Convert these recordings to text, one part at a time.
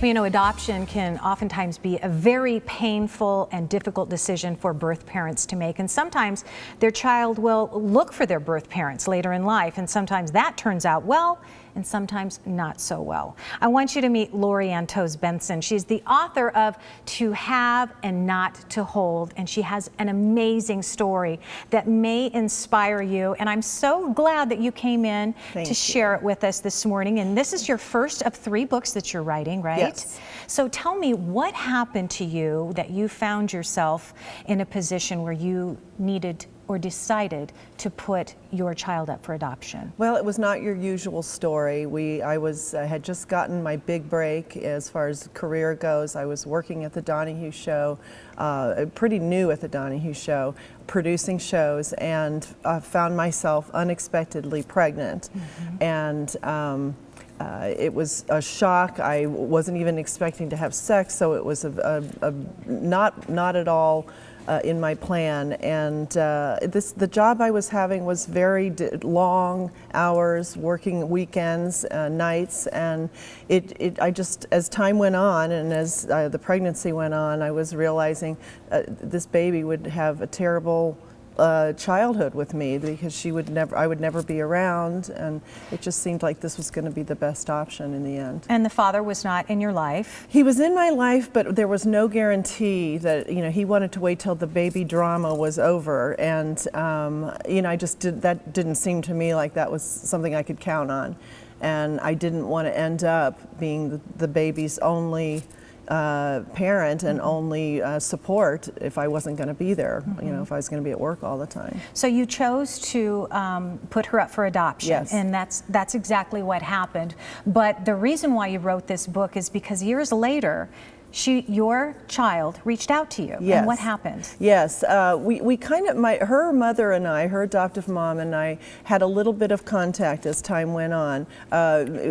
You know, adoption can oftentimes be a very painful and difficult decision for birth parents to make. And sometimes their child will look for their birth parents later in life. And sometimes that turns out well, and sometimes not so well. I want you to meet Lorri Antosz Benson. She's the author of To Have and Not to Hold, and she has an amazing story that may inspire you. And I'm so glad that you came in to share it with us this morning. And this is your first of 3 books that you're writing, right? Yes. So tell me, what happened to you that you found yourself in a position where you needed or decided to put your child up for adoption? Well, it was not your usual story. I had just gotten my big break as far as career goes. I was working at the Donahue Show, pretty new at the Donahue Show, producing shows, and found myself unexpectedly pregnant. And it was a shock. I wasn't even expecting to have sex, so it was not at all in my plan. And the job I was having was very long hours, working weekends, nights, and I just, as time went on and as the pregnancy went on, I was realizing this baby would have a terrible childhood with me, because I would never be around, and it just seemed like this was going to be the best option in the end. And the father was not in your life? He was in my life, but there was no guarantee that, you know, he wanted to wait till the baby drama was over, and you know, that didn't seem to me like that was something I could count on, and I didn't want to end up being the baby's only parent and only support if I wasn't going to be there, you know, if I was going to be at work all the time. So you chose to put her up for adoption, yes. And that's exactly what happened. But the reason why you wrote this book is because years later, your child reached out to you. Yes. And what happened? Yes, we kind of, her mother and I, her adoptive mom and I, had a little bit of contact as time went on.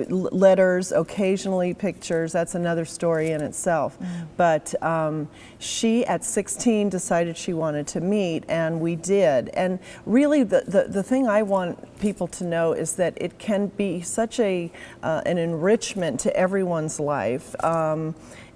Letters, occasionally pictures, that's another story in itself. But she, at 16, decided she wanted to meet, and we did. And really, the thing I want people to know is that it can be such an enrichment to everyone's life.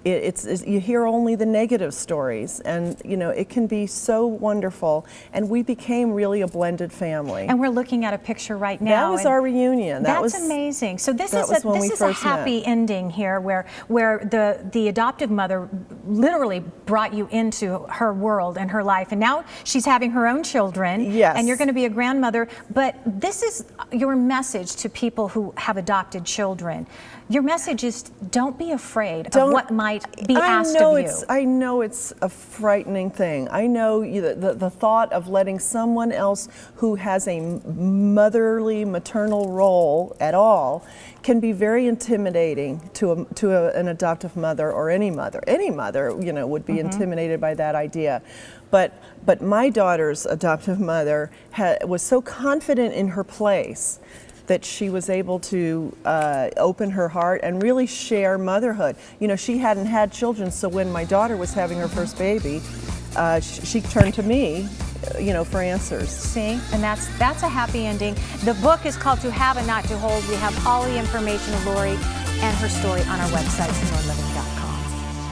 You hear only the negative stories, and you know, it can be so wonderful, and we became really a blended family. And we're looking at a picture right now. That was our reunion. That's amazing. So this is a happy ending here, where the adoptive mother literally brought you into her world and her life, and now she's having her own children. Yes. And you're going to be a grandmother. But this is your message to people who have adopted children. Your message is, don't be afraid of what might be asked of you. I know it's a frightening thing. I know the thought of letting someone else who has a motherly, maternal role at all can be very intimidating to an adoptive mother, or any mother. Any mother, you know, would be intimidated by that idea. But my daughter's adoptive mother was so confident in her place that she was able to open her heart and really share motherhood. You know, she hadn't had children, so when my daughter was having her first baby, she turned to me, you know, for answers. See, and that's a happy ending. The book is called To Have and Not to Hold. We have all the information of Lorri and her story on our website, Sonoran Living.